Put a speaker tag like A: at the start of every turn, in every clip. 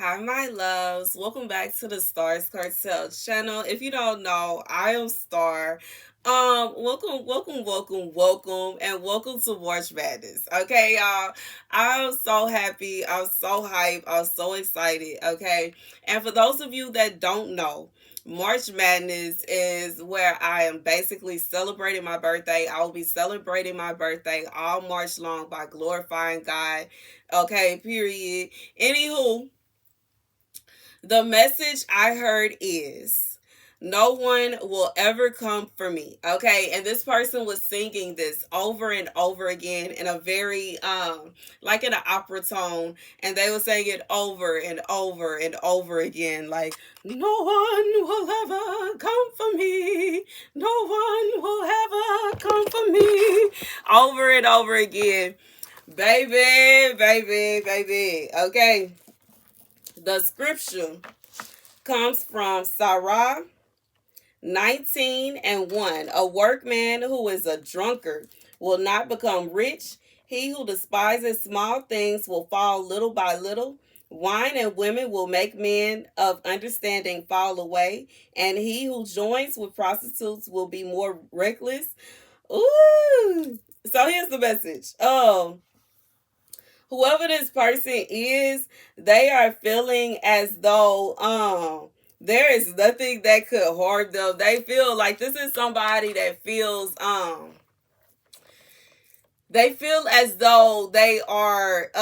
A: Hi, my loves. Welcome back to the Starscartel channel. If you don't know, I am Star. Welcome, and welcome to March Madness. Okay, y'all. I'm so happy. I'm so hyped. I'm so excited. Okay, and for those of you that don't know, March Madness is where I am basically celebrating my birthday. I will be celebrating my birthday all March long by glorifying God. Okay, period. Anywho, the message I heard is no one will ever come for me. Okay. And this person was singing this over and over again in a very like in an opera tone. And they were saying it over and over and over again. Like, no one will ever come for me. No one will ever come for me. Over and over again. Baby. Okay. The scripture comes from Sarah 19:1. A workman who is a drunkard will not become rich. He who despises small things will fall little by little. Wine and women will make men of understanding fall away, and he who joins with prostitutes will be more reckless. Ooh. So here's the message. Whoever this person is, they are feeling as though there is nothing that could harm them. They feel like this is somebody that feels they feel as though they are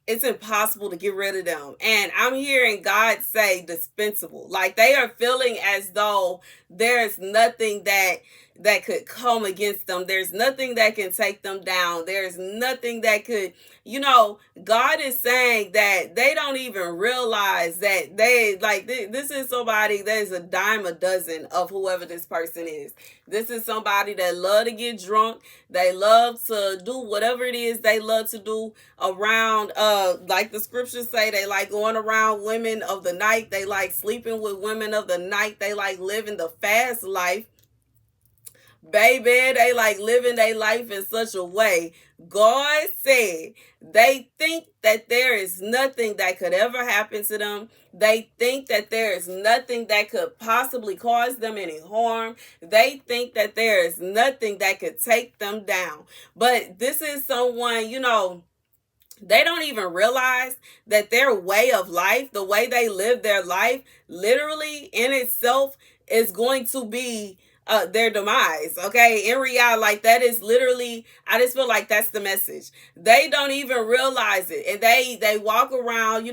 A: it's impossible to get rid of them. And I'm hearing God say dispensable. Like they are feeling as though there's nothing that could come against them. There's nothing that can take them down. There's nothing that could, God is saying that they don't even realize that they like this is somebody that is a dime a dozen of whoever this person is. This is somebody that love to get drunk. They love to do whatever it is they love to do around like the scriptures say, they like going around women of the night. They like sleeping with women of the night. They like living the fast life. Baby, they like living their life in such a way. God said they think that there is nothing that could ever happen to them. They think that there is nothing that could possibly cause them any harm. They think that there is nothing that could take them down. But this is someone, they don't even realize that their way of life, the way they live their life, literally in itself is going to be their demise. Okay, in reality, like that is literally, I just feel like that's the message. They don't even realize it, and they walk around,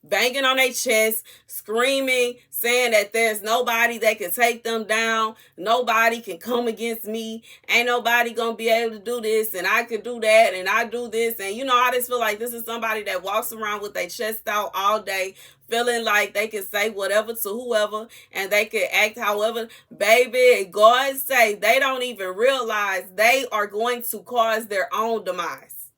A: banging on their chest, screaming, saying that there's nobody that can take them down. Nobody can come against me. Ain't nobody gonna be able to do this, and I could do that, and I do this. And I just feel like this is somebody that walks around with their chest out all day, feeling like they can say whatever to whoever and they can act however. Baby, God say they don't even realize they are going to cause their own demise.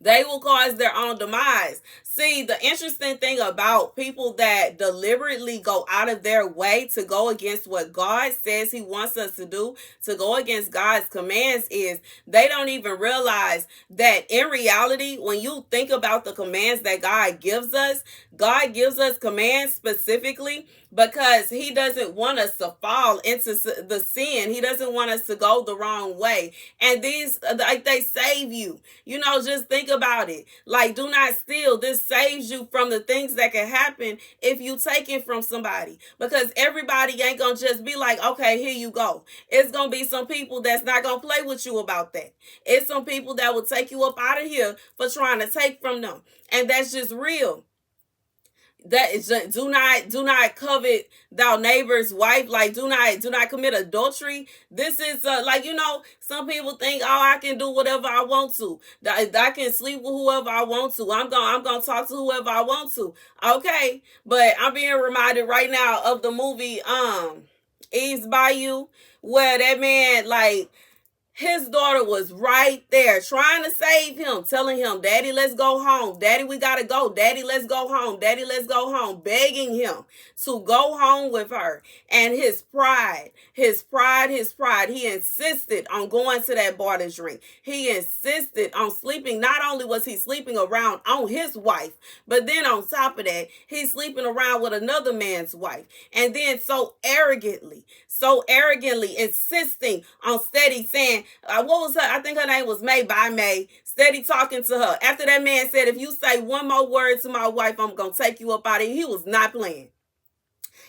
A: They will cause their own demise. See, the interesting thing about people that deliberately go out of their way to go against what God says He wants us to do, to go against God's commands, is they don't even realize that in reality, when you think about the commands that God gives us commands specifically because He doesn't want us to fall into the sin. He doesn't want us to go the wrong way. And these, like, they save you. Just think about it. Like, do not steal. This saves you from the things that can happen if you take it from somebody. Because everybody ain't gonna just be like, okay, here you go. It's gonna be some people that's not gonna play with you about that. It's some people that will take you up out of here for trying to take from them. And that's just real. That is just, do not covet thou neighbor's wife. Like, do not commit adultery. This is like, some people think, oh, I can do whatever I want to, that I can sleep with whoever I want to, I'm gonna talk to whoever I want to. Okay, but I'm being reminded right now of the movie Eve's Bayou, where that man, like, His daughter was right there trying to save him, telling him, Daddy, let's go home. Daddy, we got to go. Daddy, let's go home. Daddy, let's go home. Begging him to go home with her. And his pride, he insisted on going to that bar to drink. He insisted on sleeping. Not only was he sleeping around on his wife, but then on top of that, he's sleeping around with another man's wife. And then so arrogantly insisting on steady saying, what was her? I think her name was May by May. Steady talking to her. After that man said, if you say one more word to my wife, I'm going to take you up out of here. He was not playing.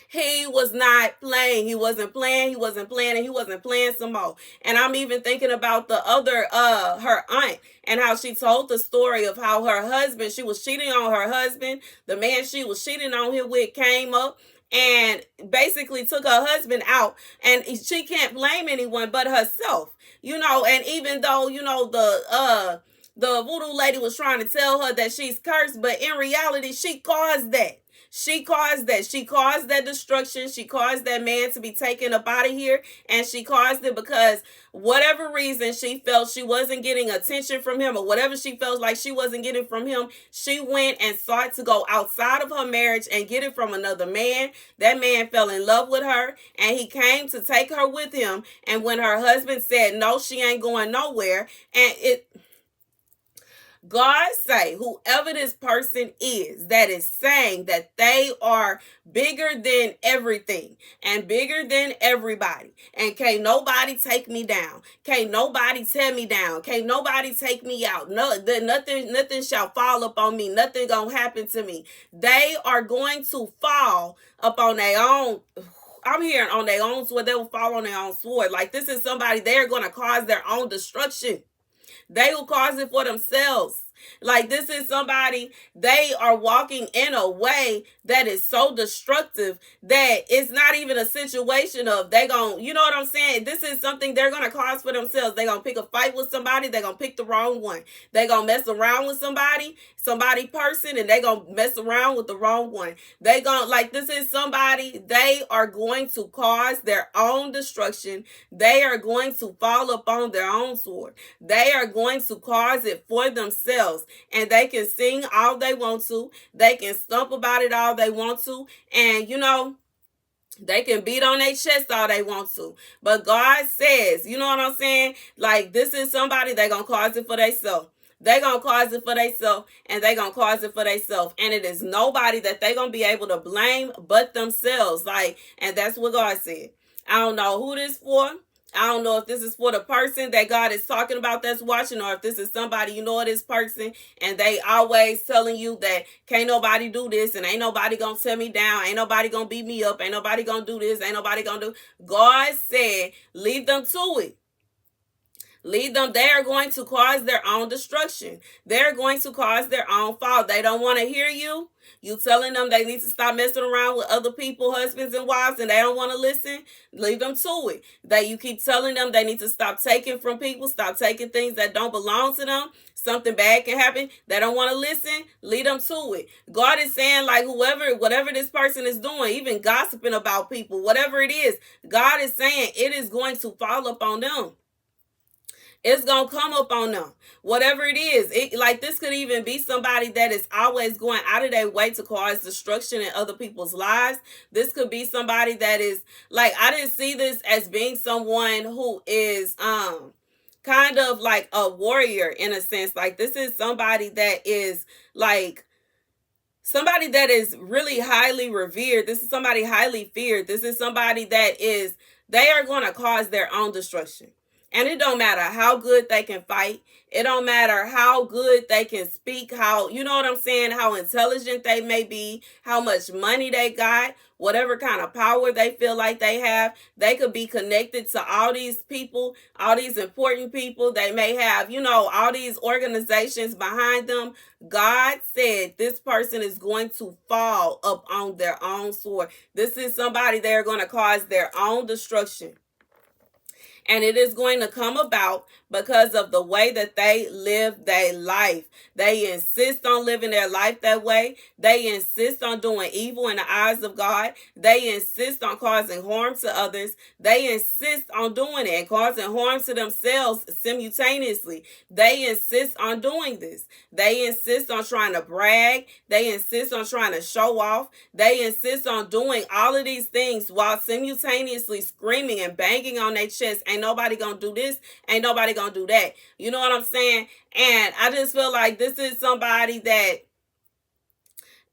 A: He was not playing. He wasn't playing. He wasn't playing. And he wasn't playing some more. And I'm even thinking about the other, her aunt, and how she told the story of how her husband, she was cheating on her husband. The man she was cheating on him with came up and basically took her husband out, and she can't blame anyone but herself, and even though, the voodoo lady was trying to tell her that she's cursed, but in reality, she caused that. She caused that. She caused that destruction. She caused that man to be taken up out of here. And she caused it because whatever reason she felt she wasn't getting attention from him, or whatever she felt like she wasn't getting from him, she went and sought to go outside of her marriage and get it from another man. That man fell in love with her, and he came to take her with him. And when her husband said, no, she ain't going nowhere, and God say, whoever this person is that is saying that they are bigger than everything and bigger than everybody, and can't nobody take me down, can't nobody tear me down, can't nobody take me out, nothing shall fall upon me, nothing gonna happen to me, they are going to fall upon their own. I'm hearing on their own sword. They will fall on their own sword. Like, this is somebody, they're going to cause their own destruction. They will cause it for themselves. Like, this is somebody, they are walking in a way that is so destructive that it's not even a situation of they going, you know what I'm saying? This is something they're going to cause for themselves. They're going to pick a fight with somebody. They're going to pick the wrong one. They're going to mess around with somebody person, and they're going to mess around with the wrong one. They going, like, this is somebody, they are going to cause their own destruction. They are going to fall upon their own sword. They are going to cause it for themselves. And they can sing all they want to. They can stump about it all they want to. And, they can beat on their chest all they want to. But God says, you know what I'm saying? Like, this is somebody, they're going to cause it for themselves. They're going to cause it for themselves, and they're going to cause it for themselves. And it is nobody that they're going to be able to blame but themselves. Like, and that's what God said. I don't know who this for. I don't know if this is for the person that God is talking about that's watching, or if this is somebody, this person, and they always telling you that can't nobody do this, and ain't nobody gonna tear me down, ain't nobody gonna beat me up, ain't nobody gonna do this, ain't nobody gonna do. God said, leave them to it. Lead them. They are going to cause their own destruction. They're going to cause their own fall. They don't want to hear you. You telling them they need to stop messing around with other people, husbands and wives, and they don't want to listen. Leave them to it. You keep telling them they need to stop taking from people, stop taking things that don't belong to them. Something bad can happen. They don't want to listen. Lead them to it. God is saying, like, whatever this person is doing, even gossiping about people, whatever it is, God is saying it is going to fall upon them. It's going to come up on them. Whatever it is. This could even be somebody that is always going out of their way to cause destruction in other people's lives. This could be somebody that is, like, I didn't see this as being someone who is kind of like a warrior in a sense. Like, this is somebody that is like somebody that is really highly revered. This is somebody highly feared. This is somebody that is, they are going to cause their own destruction. And it don't matter how good they can fight. It don't matter how good they can speak, how, you know what I'm saying, how intelligent they may be, how much money they got, whatever kind of power they feel like they have. They could be connected to all these people, all these important people. They may have, all these organizations behind them. God said this person is going to fall up on their own sword. This is somebody they're going to cause their own destruction. And it is going to come about because of the way that they live their life. They insist on living their life that way. They insist on doing evil in the eyes of God. They insist on causing harm to others. They insist on doing it and causing harm to themselves simultaneously. They insist on doing this. They insist on trying to brag. They insist on trying to show off. They insist on doing all of these things while simultaneously screaming and banging on their chest. Ain't nobody gonna do this. Ain't nobody gonna do that. You know what I'm saying? And I just feel like this is somebody that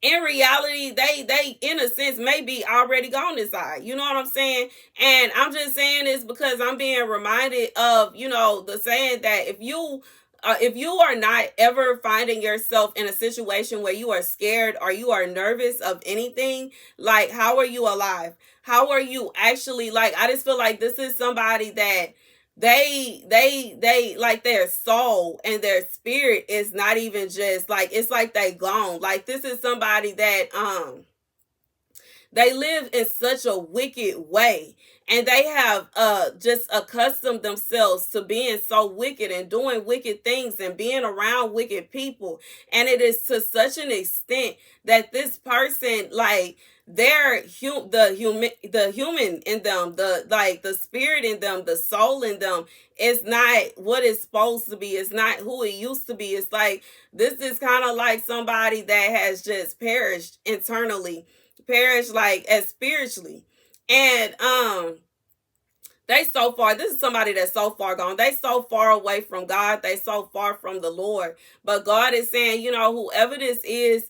A: in reality, they in a sense may be already gone inside. You know what I'm saying? And I'm just saying this because I'm being reminded of, the saying that if you are not ever finding yourself in a situation where you are scared or you are nervous of anything, like, how are you alive? How are you actually, like, I just feel like this is somebody that they like their soul and their spirit is not even just like, it's like they gone. Like, this is somebody that they live in such a wicked way, and they have just accustomed themselves to being so wicked and doing wicked things and being around wicked people. And it is to such an extent that this person, like, the human in them, the spirit in them, the soul in them is not what it's supposed to be. It's not who it used to be. It's like, this is kind of like somebody that has just perished internally, perished like as spiritually. And they so far, this is somebody that's so far gone. They so far away from God. They so far from the Lord. But God is saying, whoever this is,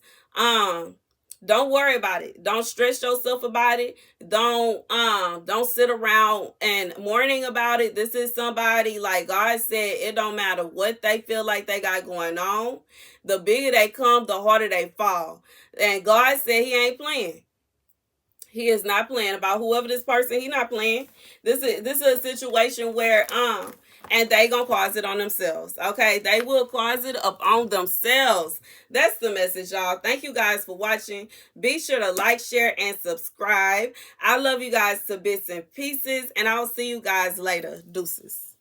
A: don't worry about it. Don't stress yourself about it. Don't sit around and mourning about it. This is somebody, like God said, it don't matter what they feel like they got going on. The bigger they come, the harder they fall. And God said he ain't playing. He is not playing about whoever this person. He not playing. This is a situation where and they gonna cause it on themselves. Okay, they will cause it up on themselves. That's the message, y'all. Thank you guys for watching. Be sure to like, share, and subscribe. I love you guys to bits and pieces, and I'll see you guys later. Deuces.